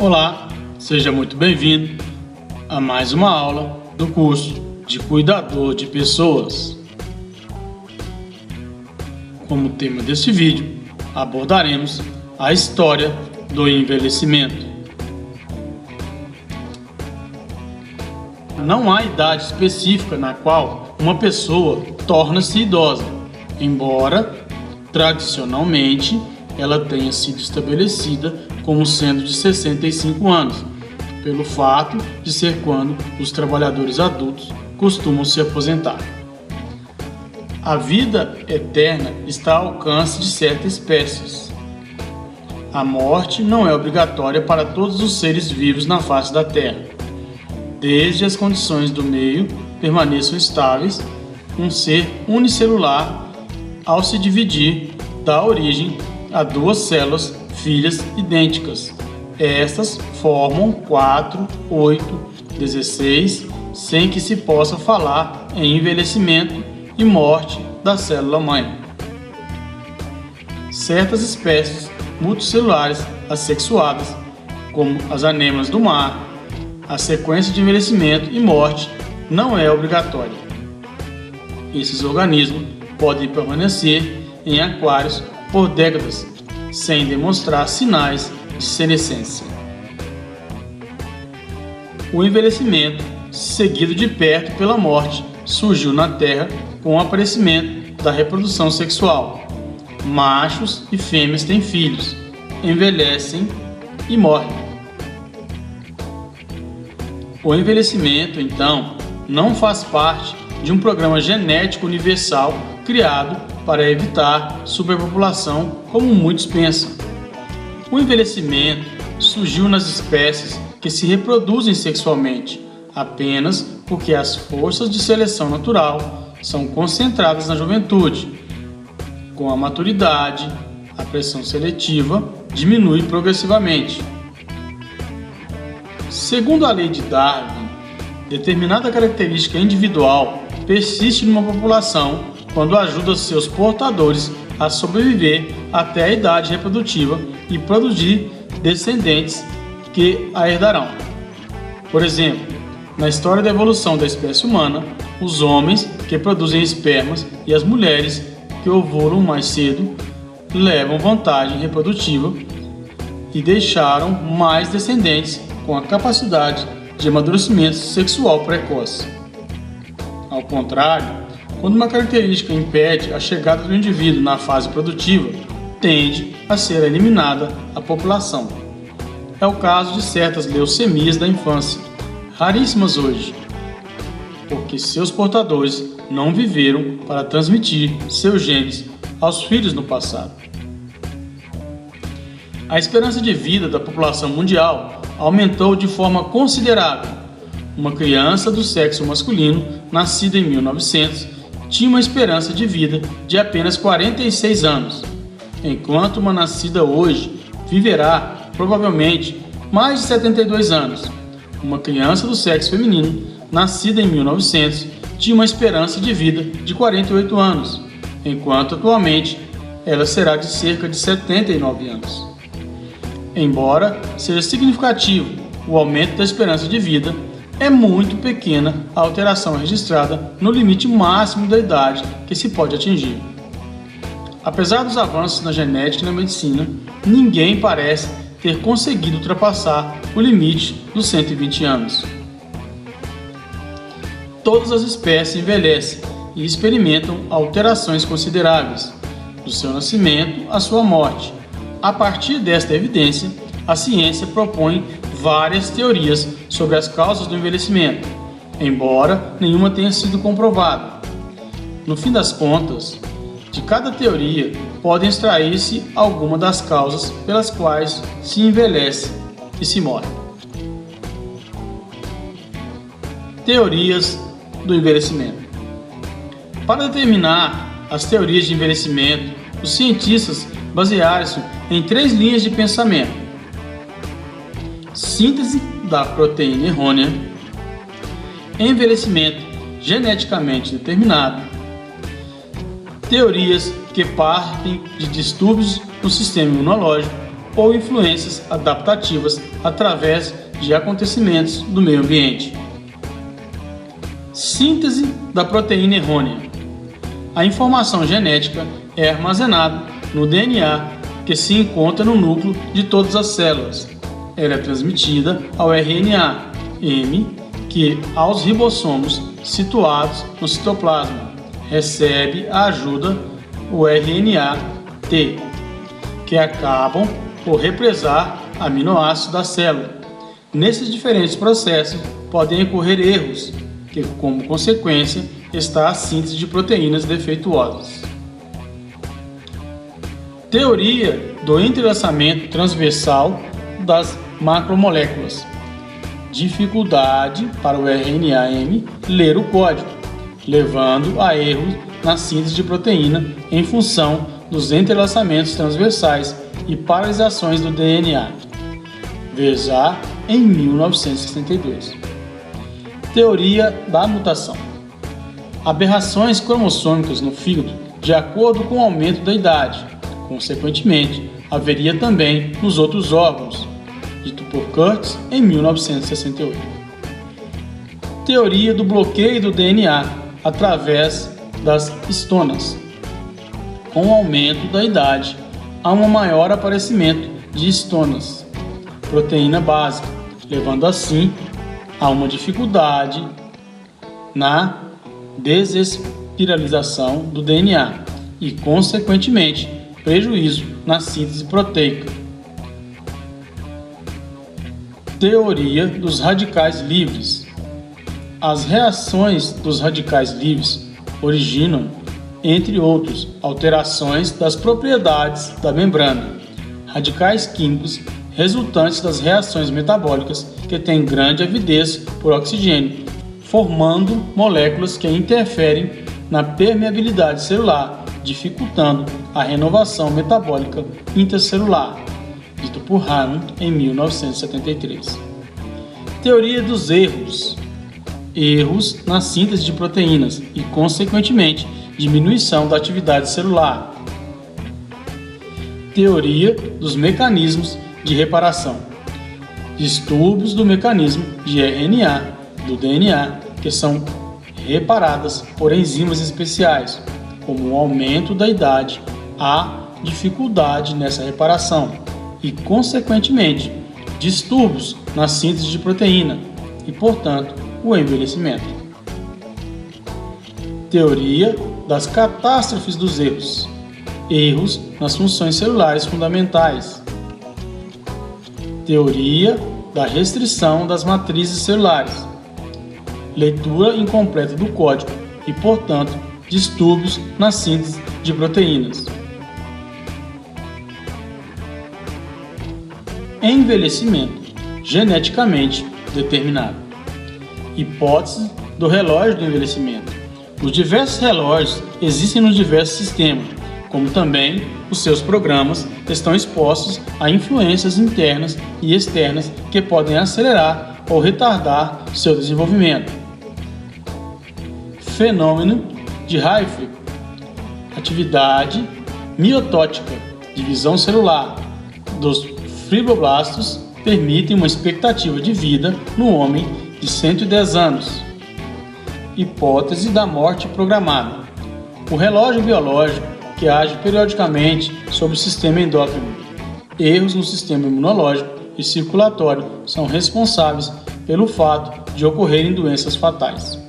Olá, seja muito bem-vindo a mais uma aula do curso de Cuidador de Pessoas. Como tema deste vídeo, abordaremos a história do envelhecimento. Não há idade específica na qual uma pessoa torna-se idosa, embora, tradicionalmente, ela tenha sido estabelecida como sendo de 65 anos, pelo fato de ser quando os trabalhadores adultos costumam se aposentar. A vida eterna está ao alcance de certas espécies. A morte não é obrigatória para todos os seres vivos na face da Terra, desde as condições do meio permaneçam estáveis. Um ser unicelular, ao se dividir, dá origem a duas células filhas idênticas. Estas formam 4, 8, 16, sem que se possa falar em envelhecimento e morte da célula-mãe. Certas espécies multicelulares assexuadas, como as anêmonas do mar, a sequência de envelhecimento e morte não é obrigatória. Esses organismos podem permanecer em aquários por décadas, sem demonstrar sinais de senescência. O envelhecimento, seguido de perto pela morte, surgiu na Terra com o aparecimento da reprodução sexual. Machos e fêmeas têm filhos, envelhecem e morrem. O envelhecimento, então, não faz parte de um programa genético universal criado para evitar superpopulação, como muitos pensam. O envelhecimento surgiu nas espécies que se reproduzem sexualmente, apenas porque as forças de seleção natural são concentradas na juventude. Com a maturidade, a pressão seletiva diminui progressivamente. Segundo a lei de Darwin, determinada característica individual persiste numa população quando ajuda seus portadores a sobreviver até a idade reprodutiva e produzir descendentes que a herdarão. Por exemplo, na história da evolução da espécie humana, os homens que produzem espermas e as mulheres que ovulam mais cedo levam vantagem reprodutiva e deixaram mais descendentes com a capacidade de amadurecimento sexual precoce. Ao contrário, quando uma característica impede a chegada do indivíduo na fase produtiva, tende a ser eliminada a população. É o caso de certas leucemias da infância, raríssimas hoje, porque seus portadores não viveram para transmitir seus genes aos filhos no passado. A esperança de vida da população mundial aumentou de forma considerável. Uma criança do sexo masculino, nascida em 1900, tinha uma esperança de vida de apenas 46 anos, enquanto uma nascida hoje viverá provavelmente mais de 72 anos. Uma criança do sexo feminino, nascida em 1900, tinha uma esperança de vida de 48 anos, enquanto atualmente ela será de cerca de 79 anos. Embora seja significativo o aumento da esperança de vida, é muito pequena a alteração registrada no limite máximo da idade que se pode atingir. Apesar dos avanços na genética e na medicina, ninguém parece ter conseguido ultrapassar o limite dos 120 anos. Todas as espécies envelhecem e experimentam alterações consideráveis, do seu nascimento à sua morte. A partir desta evidência, a ciência propõe várias teorias sobre as causas do envelhecimento, embora nenhuma tenha sido comprovada. No fim das contas, de cada teoria podem extrair-se alguma das causas pelas quais se envelhece e se morre. Teorias do envelhecimento. Para determinar as teorias de envelhecimento, os cientistas basearam-se em 3 linhas de pensamento: síntese da proteína errônea, envelhecimento geneticamente determinado, teorias que partem de distúrbios no sistema imunológico ou influências adaptativas através de acontecimentos do meio ambiente. Síntese da proteína errônea. A informação genética é armazenada no DNA que se encontra no núcleo de todas as células. Ela é transmitida ao RNA M, que aos ribossomos situados no citoplasma recebe a ajuda o RNA T, que acabam por represar aminoácidos da célula. Nesses diferentes processos podem ocorrer erros, que como consequência está a síntese de proteínas defeituosas. Teoria do entrelaçamento transversal das macromoléculas. Dificuldade para o RNA-M ler o código, levando a erros na síntese de proteína em função dos entrelaçamentos transversais e paralisações do DNA. Vezar em 1962. Teoria da mutação. Aberrações cromossômicas no fígado de acordo com o aumento da idade. Consequentemente, haveria também nos outros órgãos, dito por Curtis em 1968. Teoria do bloqueio do DNA através das estonas. Com o aumento da idade, há um maior aparecimento de estonas, proteína básica, levando assim a uma dificuldade na desespiralização do DNA e, consequentemente, prejuízo na síntese proteica. Teoria dos radicais livres. As reações dos radicais livres originam, entre outros, alterações das propriedades da membrana, radicais químicos resultantes das reações metabólicas que têm grande avidez por oxigênio, formando moléculas que interferem na permeabilidade celular, dificultando a renovação metabólica intercelular, dito por Hahn em 1973. Teoria dos erros. Erros na síntese de proteínas e, consequentemente, diminuição da atividade celular. Teoria dos mecanismos de reparação. Distúrbios do mecanismo de RNA do DNA que são reparadas por enzimas especiais, como o aumento da idade, há dificuldade nessa reparação e, consequentemente, distúrbios na síntese de proteína e, portanto, o envelhecimento. Teoria das catástrofes dos erros. Erros nas funções celulares fundamentais. Teoria da restrição das matrizes celulares. Leitura incompleta do código e, portanto, distúrbios na síntese de proteínas. Envelhecimento geneticamente determinado. Hipótese do relógio do envelhecimento. Os diversos relógios existem nos diversos sistemas, como também os seus programas estão expostos a influências internas e externas que podem acelerar ou retardar seu desenvolvimento. Fenômeno de Hayflick. Atividade miotótica, divisão celular dos fibroblastos permitem uma expectativa de vida no homem de 110 anos. Hipótese da morte programada. O relógio biológico que age periodicamente sobre o sistema endócrino. Erros no sistema imunológico e circulatório são responsáveis pelo fato de ocorrerem doenças fatais.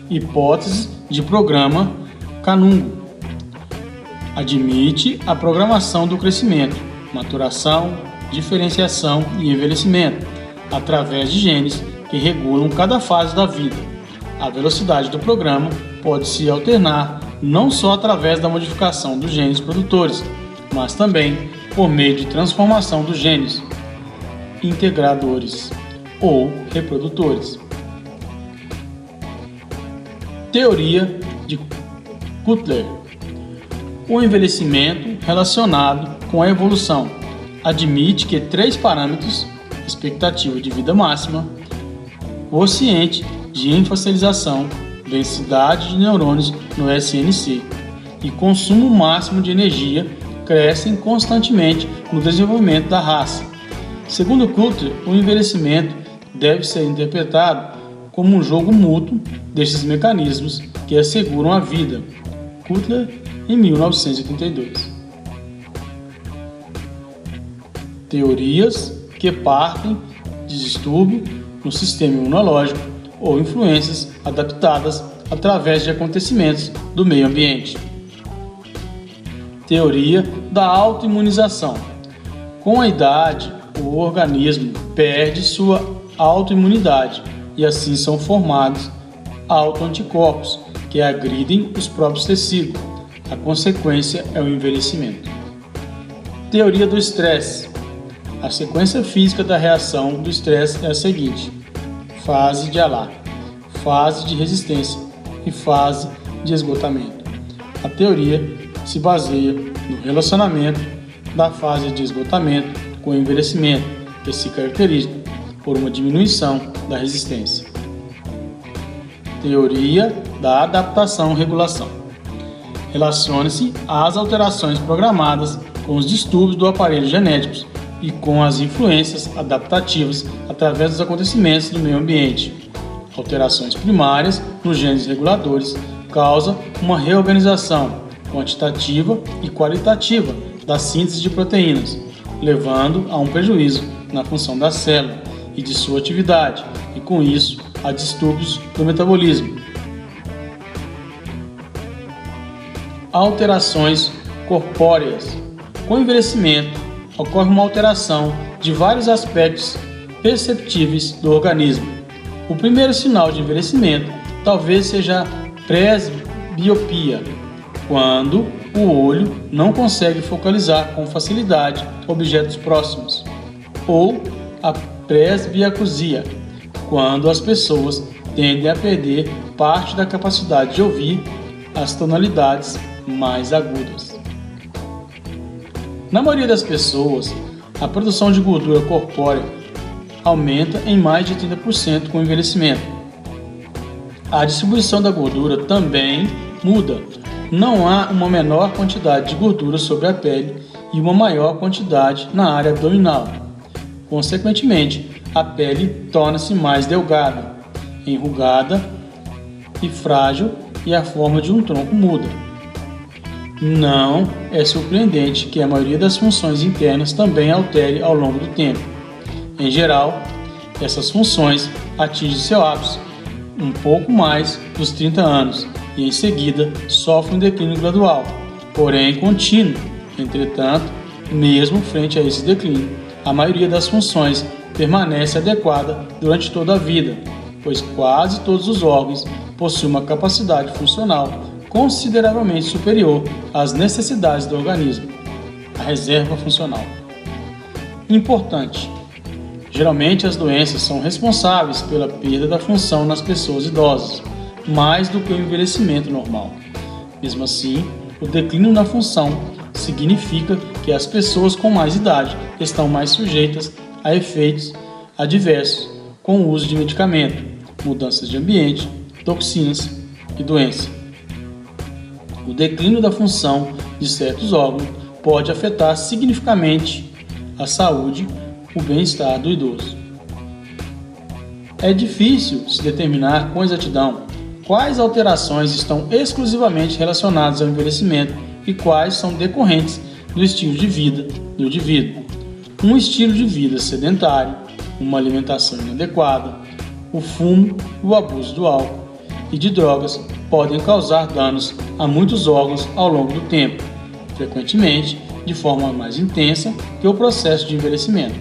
Hipótese de programa Canungo. Admite a programação do crescimento, maturação, diferenciação e envelhecimento, através de genes que regulam cada fase da vida. A velocidade do programa pode se alternar não só através da modificação dos genes produtores, mas também por meio de transformação dos genes integradores ou reprodutores. Teoria de Cutler. O envelhecimento relacionado com a evolução admite que 3 parâmetros, expectativa de vida máxima, quociente de enfacialização, densidade de neurônios no SNC e consumo máximo de energia, crescem constantemente no desenvolvimento da raça. Segundo Cutler, o envelhecimento deve ser interpretado como um jogo mútuo desses mecanismos que asseguram a vida. Cutler, em 1982. Teorias que partem de distúrbio no sistema imunológico ou influências adaptadas através de acontecimentos do meio ambiente. Teoria da autoimunização. Com a idade, o organismo perde sua autoimunidade e assim são formados autoanticorpos que agridem os próprios tecidos. A consequência é o envelhecimento. Teoria do estresse. A sequência física da reação do estresse é a seguinte: fase de alarme, fase de resistência e fase de esgotamento. A teoria se baseia no relacionamento da fase de esgotamento com o envelhecimento, que se caracteriza por uma diminuição da resistência. Teoria da adaptação-regulação. Relaciona-se às alterações programadas com os distúrbios do aparelho genético e com as influências adaptativas através dos acontecimentos do meio ambiente. Alterações primárias nos genes reguladores causam uma reorganização quantitativa e qualitativa da síntese de proteínas, levando a um prejuízo na função da célula e de sua atividade, e com isso a distúrbios do metabolismo. Alterações corpóreas. Com o envelhecimento, ocorre uma alteração de vários aspectos perceptíveis do organismo. O primeiro sinal de envelhecimento talvez seja a presbiopia, quando o olho não consegue focalizar com facilidade objetos próximos, ou a presbiacusia, quando as pessoas tendem a perder parte da capacidade de ouvir as tonalidades mais agudas. Na maioria das pessoas, a produção de gordura corpórea aumenta em mais de 30% com o envelhecimento. A distribuição da gordura também muda. Não há uma menor quantidade de gordura sobre a pele e uma maior quantidade na área abdominal. Consequentemente, a pele torna-se mais delgada, enrugada e frágil e a forma de um tronco muda. Não é surpreendente que a maioria das funções internas também altere ao longo do tempo. Em geral, essas funções atingem seu ápice um pouco mais dos 30 anos e em seguida sofrem um declínio gradual, porém contínuo. Entretanto, mesmo frente a esse declínio, a maioria das funções permanece adequada durante toda a vida, pois quase todos os órgãos possuem uma capacidade funcional consideravelmente superior às necessidades do organismo, a reserva funcional. Importante: geralmente as doenças são responsáveis pela perda da função nas pessoas idosas, mais do que o envelhecimento normal. Mesmo assim, o declínio na função significa que as pessoas com mais idade estão mais sujeitas a efeitos adversos com o uso de medicamento, mudanças de ambiente, toxinas e doença. O declínio da função de certos órgãos pode afetar significativamente a saúde e o bem-estar do idoso. É difícil se determinar com exatidão quais alterações estão exclusivamente relacionadas ao envelhecimento e quais são decorrentes do estilo de vida do indivíduo. Um estilo de vida sedentário, uma alimentação inadequada, o fumo, o abuso do álcool e de drogas podem causar danos a muitos órgãos ao longo do tempo, frequentemente de forma mais intensa que o processo de envelhecimento.